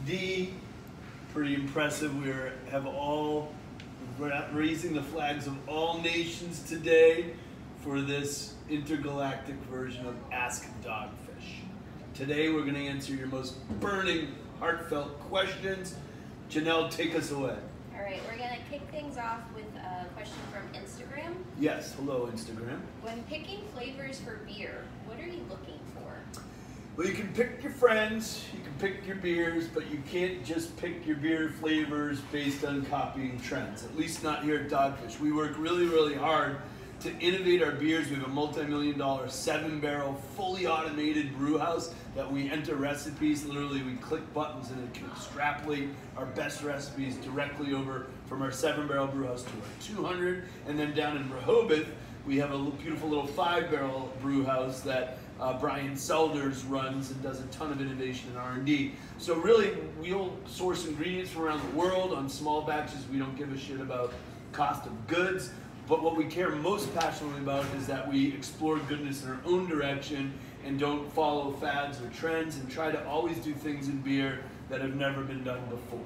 D, pretty impressive. Have all raising the flags of all nations today for this intergalactic version of Ask Dogfish. Today we're going to answer your most burning, heartfelt questions. Janelle, take us away. All right, we're going to kick things off with a question from Instagram. Yes, hello Instagram. When picking flavors for beer, what are you looking for? Well, you can pick your friends, you can pick your beers, but you can't just pick your beer flavors based on copying trends, at least not here at Dogfish. We work really, really hard to innovate our beers. We have a multi-million-dollar 7-barrel, fully automated brew house that we enter recipes. Literally, we click buttons and it can extrapolate our best recipes directly over from our 7-barrel brew house to our 200. And then down in Rehoboth, we have a beautiful little 5-barrel brew house that Brian Selders runs and does a ton of innovation in R&D. So really, we'll source ingredients from around the world on small batches. We don't give a shit about cost of goods. But what we care most passionately about is that we explore goodness in our own direction and don't follow fads or trends and try to always do things in beer that have never been done before.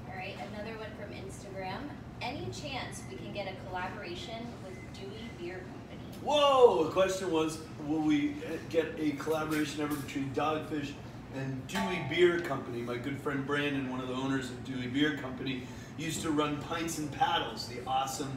All right, another one from Instagram. Any chance we can get a collaboration with Dewey Beer Company? Whoa! The question was, will we get a collaboration ever between Dogfish and Dewey Beer Company? My good friend Brandon, one of the owners of Dewey Beer Company, used to run Pints and Paddles, the awesome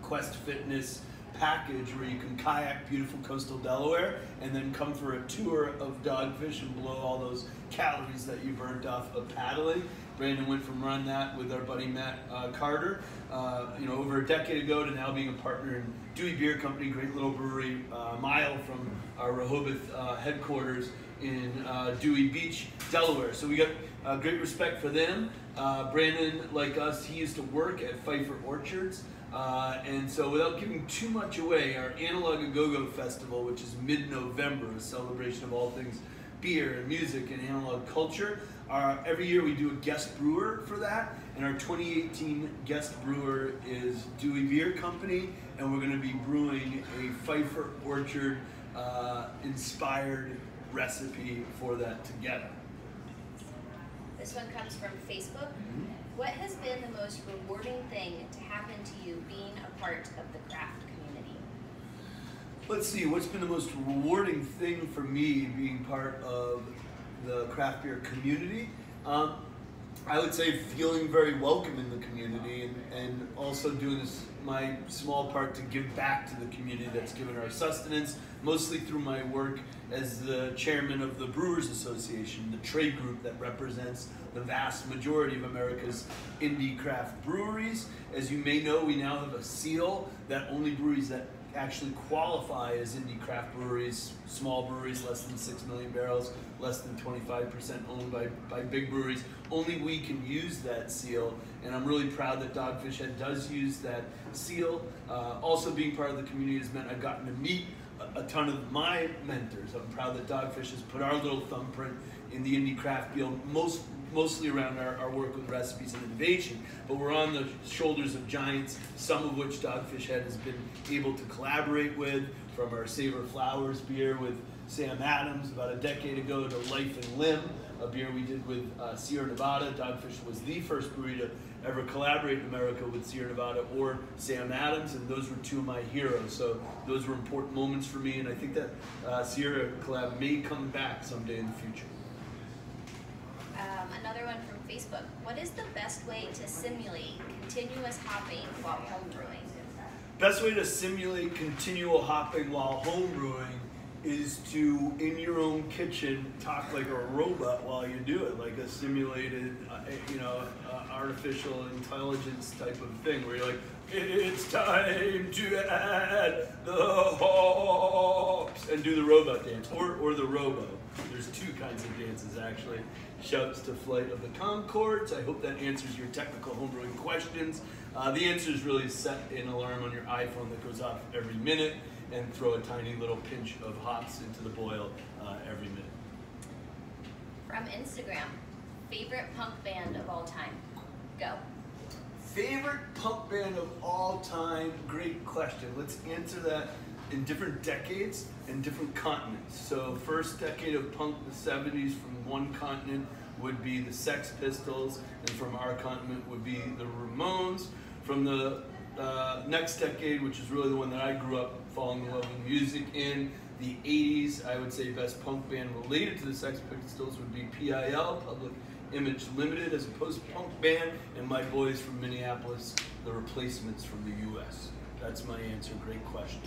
Quest Fitness package where you can kayak beautiful coastal Delaware and then come for a tour of Dogfish and blow all those calories that you burnt off of paddling. Brandon went from running that with our buddy Matt Carter, over a decade ago to now being a partner in Dewey Beer Company, great little brewery, a mile from our Rehoboth headquarters in Dewey Beach, Delaware. So we got great respect for them. Brandon, like us, he used to work at Pfeiffer Orchards. And so without giving too much away, our Analog A Go-Go Festival, which is mid-November, a celebration of all things beer and music and analog culture. Every year we do a guest brewer for that, and our 2018 guest brewer is Dewey Beer Company, and we're going to be brewing a Pfeiffer Orchard inspired recipe for that together. This one comes from Facebook. What has been the most rewarding thing to happen to you being a part of the craft community? Let's see, what's been the most rewarding thing for me being part of the craft beer community? I would say feeling very welcome in the community and also doing my small part to give back to the community that's given our sustenance, mostly through my work as the chairman of the Brewers Association, the trade group that represents the vast majority of America's indie craft breweries. As you may know, we now have a seal that only breweries that actually qualify as indie craft breweries, small breweries, less than 6 million barrels, less than 25% owned by big breweries, only we can use that seal, and I'm really proud that Dogfish Head does use that seal. Also being part of the community has meant I've gotten to meet a ton of my mentors. I'm proud that Dogfish has put our little thumbprint in the indie craft field, mostly around our work with recipes and innovation, but we're on the shoulders of giants, some of which Dogfish Head has been able to collaborate with, from our Savor Flowers beer with Sam Adams about a decade ago to Life and Limb, a beer we did with Sierra Nevada. Dogfish was the first brewery to ever collaborate in America with Sierra Nevada or Sam Adams, and those were two of my heroes. So those were important moments for me, and I think that Sierra collab may come back someday in the future. Another one from Facebook. What is the best way to simulate continuous hopping while homebrewing? Best way to simulate continual hopping while homebrewing is to, in your own kitchen, talk like a robot while you do it, like a simulated, artificial intelligence type of thing, where you're like, it's time to add the hops, and do the robot dance, or the robo. There's two kinds of dances, actually. Shouts to Flight of the Conchords. I hope that answers your technical homebrewing questions. The answer is really set an alarm on your iPhone that goes off every minute and throw a tiny little pinch of hops into the boil every minute. From Instagram, favorite punk band of all time? Go. Favorite punk band of all time? Great question. Let's answer that in different decades and different continents. So first decade of punk, the 70s, from one continent would be the Sex Pistols, and from our continent would be the Ramones. From the next decade, which is really the one that I grew up falling in love with music in, the 80s, I would say best punk band related to the Sex Pistols would be PIL, Public Image Limited, as a post-punk band, and my boys from Minneapolis, the Replacements from the US. That's my answer. Great question.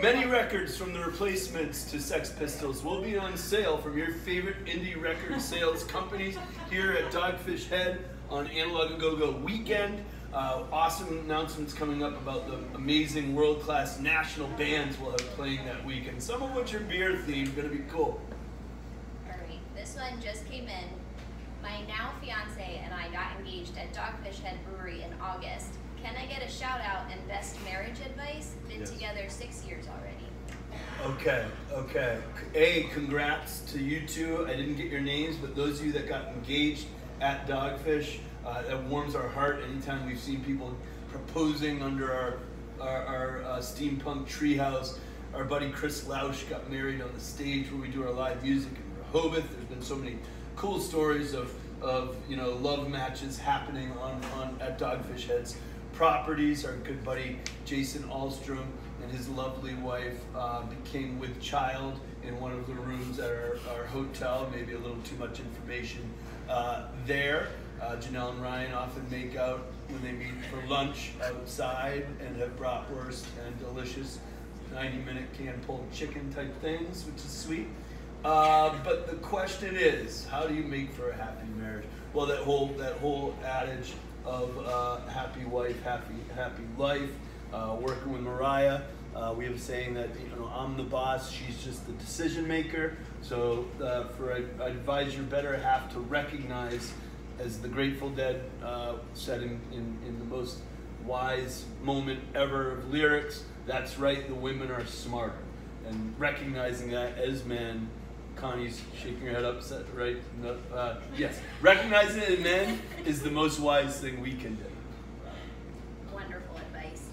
Many records from the Replacements to Sex Pistols will be on sale from your favorite indie record sales companies here at Dogfish Head on Analog and Go-Go weekend. Awesome announcements coming up about the amazing world-class national bands we'll have playing that weekend, some of which are beer themed. Gonna be cool. Alright, this one just came in. My now fiance and I got engaged at Dogfish Head Brewery in August. Can I get a shout out and best marriage advice? Been Yes. Together 6 years already. Okay. Congrats to you two. I didn't get your names, but those of you that got engaged at Dogfish, it warms our heart anytime we've seen people proposing under our steampunk treehouse. Our buddy Chris Lausch got married on the stage where we do our live music in Rehoboth. There's been so many cool stories of love matches happening at Dogfish Head's properties. Our good buddy Jason Alstrom and his lovely wife became with child in one of the rooms at our hotel. Maybe a little too much information there. Janelle and Ryan often make out when they meet for lunch outside and have bratwurst and delicious 90-minute can-pulled chicken type things, which is sweet. But the question is, how do you make for a happy marriage? Well, that whole adage of happy wife, happy life. Working with Mariah, we have a saying that I'm the boss, she's just the decision maker. So I advise your better half to recognize, as the Grateful Dead said in the most wise moment ever of lyrics, that's right, the women are smarter. And recognizing that as men, Connie's shaking her head upset, right? No, yes, recognizing it in men is the most wise thing we can do. Wonderful advice.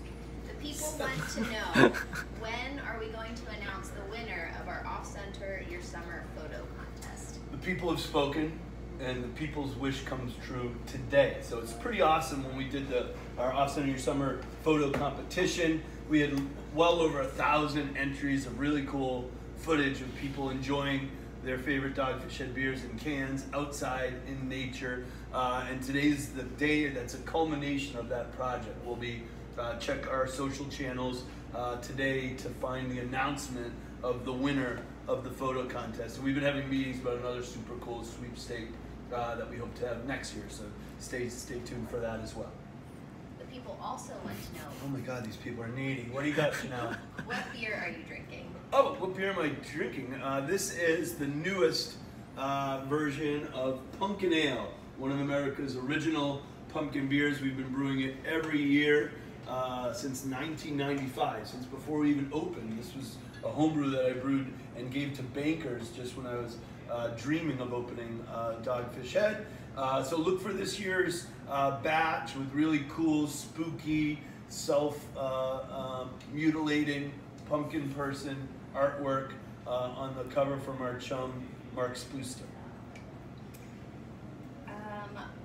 The people want to know, when are we going to announce the winner of our Off-Center Your Summer photo contest? The people have spoken, and the people's wish comes true today. So it's pretty awesome. When we did our Off-Center Your Summer photo competition, we had well over 1,000 entries of really cool footage of people enjoying their favorite Dogfish Head beers in cans outside in nature. And today's the day that's a culmination of that project. We'll be check our social channels today to find the announcement of the winner of the photo contest. And we've been having meetings about another super cool sweepstake that we hope to have next year. So stay tuned for that as well. The people also want to know, Oh my God, these people are needy. What do you got now? what beer are you drinking? Oh, what beer am I drinking? This is the newest version of Pumpkin Ale, one of America's original pumpkin beers. We've been brewing it every year since 1995, since before we even opened. This was a homebrew that I brewed and gave to bankers just when I was dreaming of opening Dogfish Head. So look for this year's batch with really cool, spooky, self-mutilating pumpkin person artwork on the cover from our chum, Mark Spooster.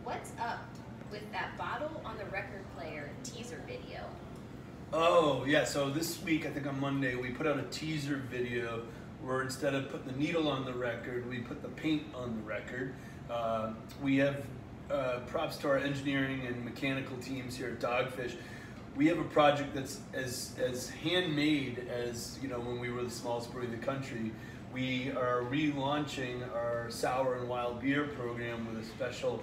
What's up with that bottle on the record player teaser video? Oh, yeah, so this week, I think on Monday, we put out a teaser video where instead of putting the needle on the record, we put the paint on the record. We have props to our engineering and mechanical teams here at Dogfish. We have a project that's as handmade as, when we were the smallest brewery in the country. We are relaunching our sour and wild beer program with a special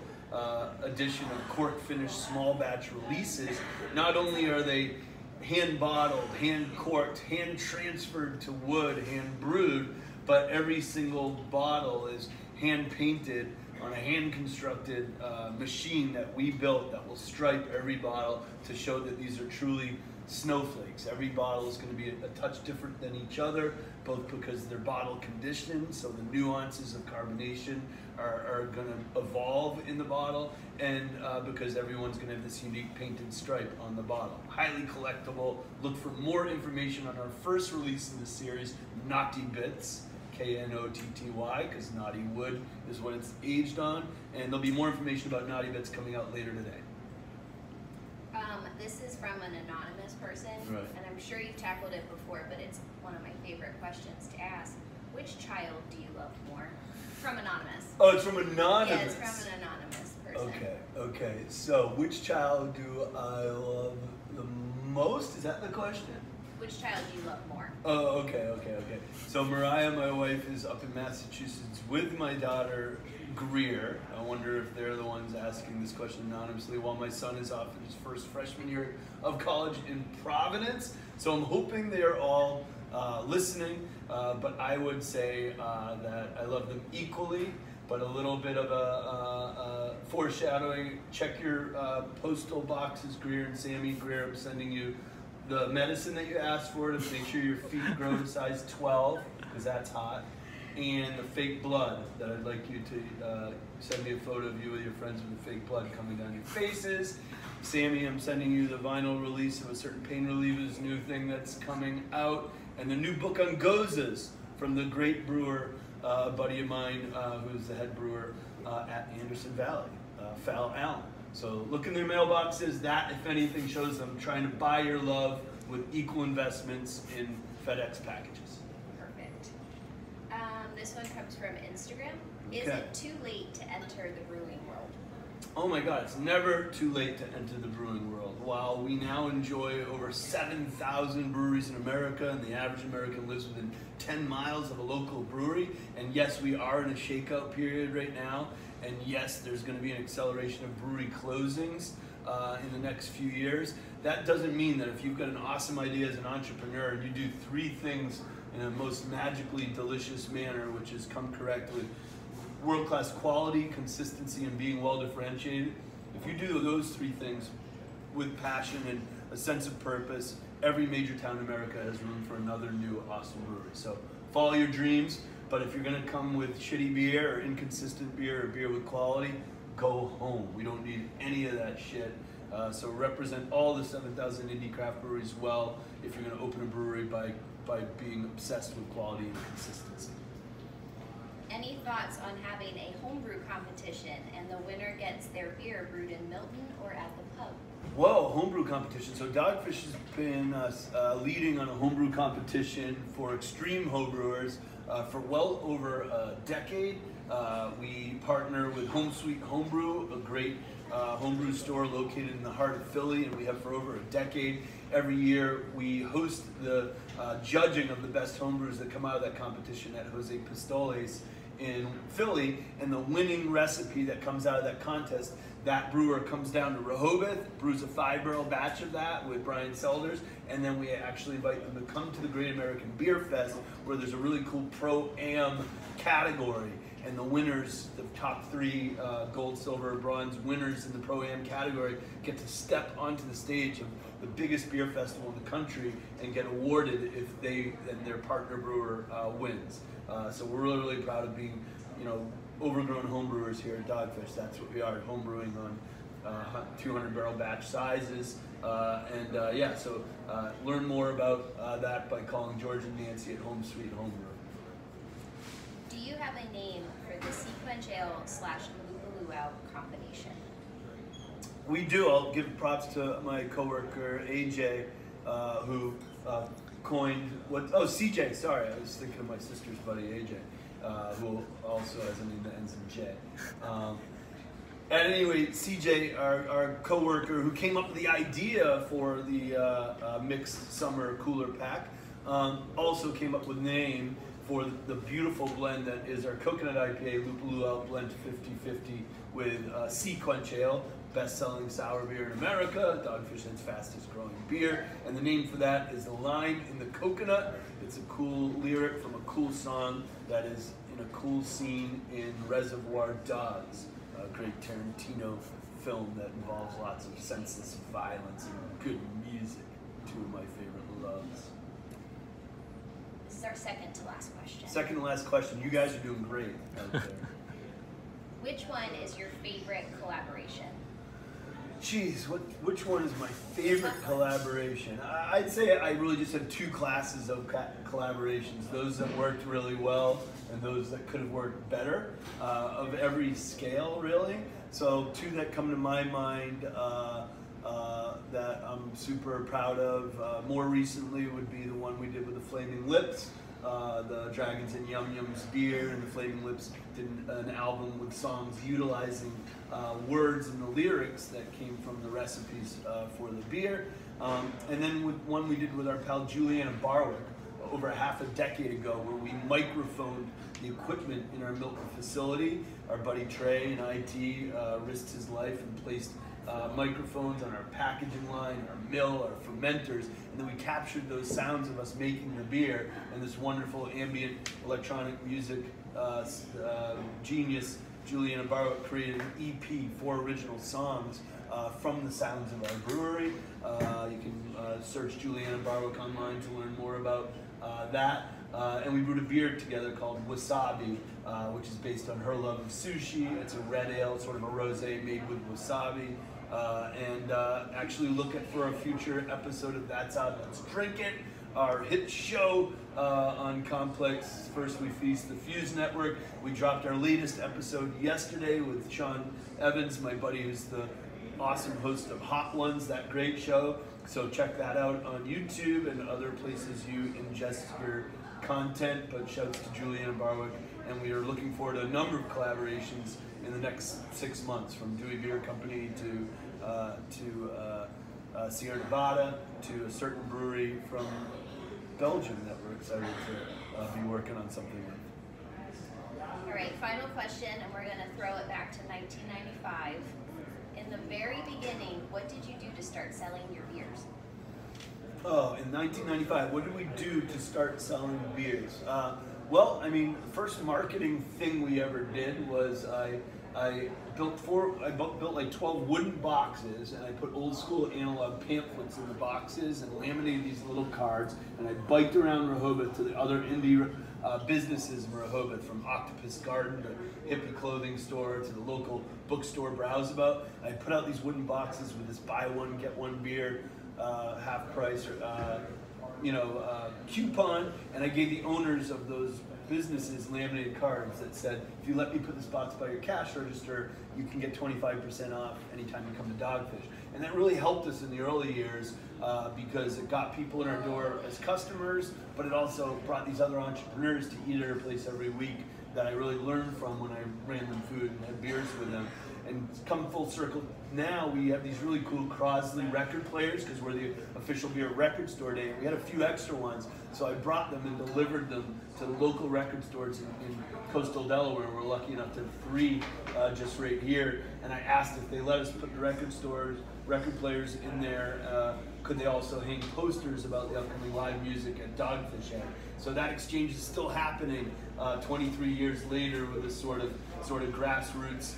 edition of cork finished small batch releases. Not only are they hand bottled, hand corked, hand transferred to wood, hand brewed, but every single bottle is hand painted on a hand constructed machine that we built that will stripe every bottle to show that these are truly snowflakes. Every bottle is going to be a touch different than each other, both because they're bottle conditioned, so the nuances of carbonation are going to evolve in the bottle, and because everyone's going to have this unique painted stripe on the bottle. Highly collectible. Look for more information on our first release in this series, Naughty Bits, K-N-O-T-T-Y, because naughty wood is what it's aged on, and there'll be more information about Naughty Bits coming out later today. This is from an anonymous person, right, and I'm sure you've tackled it before, but it's one of my favorite questions to ask. Which child do you love more? From anonymous. Oh, it's from anonymous? Yeah, it's from an anonymous person. Okay, okay. So, which child do I love the most? Is that the question? Which child do you love more? Oh, okay. So Mariah, my wife, is up in Massachusetts with my daughter, Greer. I wonder if they're the ones asking this question anonymously, while my son is off in his first freshman year of college in Providence. So I'm hoping they're all listening, but I would say that I love them equally, but a little bit of a foreshadowing. Check your postal boxes, Greer and Sammy. Greer, I'm sending you the medicine that you asked for to make sure your feet grow to size 12, because that's hot, and the fake blood that I'd like you to send me a photo of you with your friends with the fake blood coming down your faces. Sammy, I'm sending you the vinyl release of a certain pain relievers new thing that's coming out, and the new book on Gozas from the great brewer, buddy of mine, who's the head brewer at Anderson Valley, Fal Allen. So look in their mailboxes. That, if anything, shows them trying to buy your love with equal investments in FedEx packages. Perfect. This one comes from Instagram. Okay. Is it too late to enter the brewing world? Oh my God, it's never too late to enter the brewing world. While we now enjoy over 7,000 breweries in America, and the average American lives within 10 miles of a local brewery, and yes, we are in a shakeout period right now, and yes, there's going to be an acceleration of brewery closings in the next few years. That doesn't mean that if you've got an awesome idea as an entrepreneur and you do 3 things in a most magically delicious manner, which is come correct with world-class quality, consistency, and being well differentiated. If you do those 3 things with passion and a sense of purpose, every major town in America has room for another new awesome brewery. So follow your dreams, but if you're gonna come with shitty beer or inconsistent beer or beer with quality, go home. We don't need any of that shit. So represent all the 7,000 indie craft breweries well if you're gonna open a brewery by being obsessed with quality and consistency. Any thoughts on having a homebrew competition and the winner gets their beer brewed in Milton or at the pub? Whoa, homebrew competition. So Dogfish has been leading on a homebrew competition for extreme homebrewers for well over a decade. We partner with Home Sweet Homebrew, a great homebrew store located in the heart of Philly, and we have for over a decade. Every year we host the judging of the best homebrews that come out of that competition at Jose Pistoles in Philly, and the winning recipe that comes out of that contest, that brewer comes down to Rehoboth, brews a 5-barrel batch of that with Brian Selders, and then we actually invite them to come to the Great American Beer Fest, where there's a really cool Pro-Am category, and the winners, the top 3 gold, silver, bronze winners in the Pro-Am category get to step onto the stage of the biggest beer festival in the country and get awarded if they and their partner brewer wins. So we're really, really proud of being, overgrown homebrewers here at Dogfish. That's what we are, homebrewing on 200-barrel batch sizes. So learn more about that by calling George and Nancy at Home Sweet Homebrew. Do you have a name for the sequential/luau combination? We do. I'll give props to my coworker AJ, who coined what? Oh, CJ. Sorry, I was thinking of my sister's buddy AJ, who also has a name that ends in J. At any rate, CJ, our coworker, who came up with the idea for the mixed summer cooler pack, also came up with the name for the beautiful blend that is our coconut IPA Luau blend 50/50 with Sequence Ale, best-selling sour beer in America, Dogfish Head's fastest growing beer, and the name for that is the lime in the coconut. It's a cool lyric from a cool song that is in a cool scene in Reservoir Dogs, a great Tarantino film that involves lots of senseless violence and good music. two of my favorite loves. This is our second to last question. Second to last question. You guys are doing great out there. Which one is your favorite collaboration? Geez, which one is my favorite collaboration? I'd say I really just have two classes of collaborations. Those that worked really well and those that could have worked better, of every scale, really. So two that come to my mind that I'm super proud of. More recently would be the one we did with the Flaming Lips. The Dragons and Yum Yums beer, and the Flaming Lips did an album with songs utilizing words and the lyrics that came from the recipes for the beer. And then with one we did with our pal Juliana Barwick over half a decade ago, where we microphoned the equipment in our Milton facility. Our buddy Trey in IT risked his life and placed microphones on our packaging line, our mill, our fermenters, and then we captured those sounds of us making the beer, and this wonderful ambient electronic music genius, Juliana Barwick, created an EP, 4 original songs from the sounds of our brewery. You can search Juliana Barwick online to learn more about that. And we brewed a beer together called Wasabi, which is based on her love of sushi. It's a red ale, sort of a rosé made with wasabi. And actually look for a future episode of That's Out, Let's Drink It, our hit show on Complex First We Feast, the Fuse Network. We dropped our latest episode yesterday with Sean Evans, my buddy who's the awesome host of Hot Ones, that great show. So check that out on YouTube and other places you ingest your content. But shouts to Juliana Barwick, and we are looking forward to a number of collaborations in the next 6 months, from Dewey Beer Company to Sierra Nevada to a certain brewery from Belgium that we're excited to be working on something with. All right, final question, and we're going to throw it back to 1995. In the very beginning, what did you do to start selling your beers? Oh, in 1995, what did we do to start selling beers? Well, I mean, the first marketing thing we ever did was I built like 12 wooden boxes, and I put old school analog pamphlets in the boxes and laminated these little cards, and I biked around Rehoboth to the other indie businesses in Rehoboth, from Octopus Garden to Hippie Clothing Store to the local bookstore Browseabout. I put out these wooden boxes with this buy one, get one beer, half price, coupon, and I gave the owners of those businesses laminated cards that said, if you let me put this box by your cash register, you can get 25% off anytime you come to Dogfish. And that really helped us in the early years because it got people in our door as customers, but it also brought these other entrepreneurs to eat at our place every week that I really learned from when I ran them food and had beers with them. And come full circle, now we have these really cool Crosley record players because we're the official beer record store day. We had a few extra ones, so I brought them and delivered them to the local record stores in coastal Delaware. We're lucky enough to have 3 just right here. And I asked if they let us put the record players in there, could they also hang posters about the upcoming live music at Dogfish Head. So that exchange is still happening 23 years later with this sort of grassroots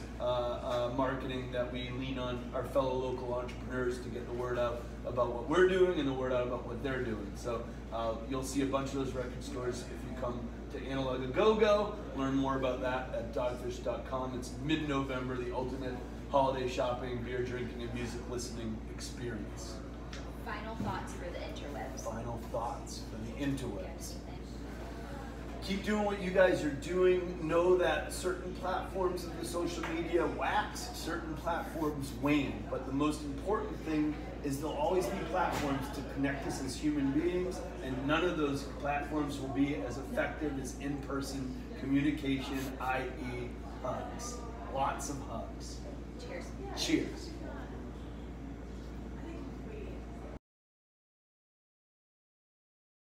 marketing that we lean on our fellow local entrepreneurs to get the word out about what we're doing and the word out about what they're doing. So you'll see a bunch of those record stores if you come to Analog A Go-Go. Learn more about that at dogfish.com. It's mid-November, the ultimate holiday shopping, beer drinking, and music listening experience. Final thoughts for the interwebs. Final thoughts for the interwebs. Keep doing what you guys are doing. Know that certain platforms of the social media wax, certain platforms wane. But the most important thing is there'll always be platforms to connect us as human beings, and none of those platforms will be as effective as in-person communication, i.e. hugs. Lots of hugs. Cheers. Cheers.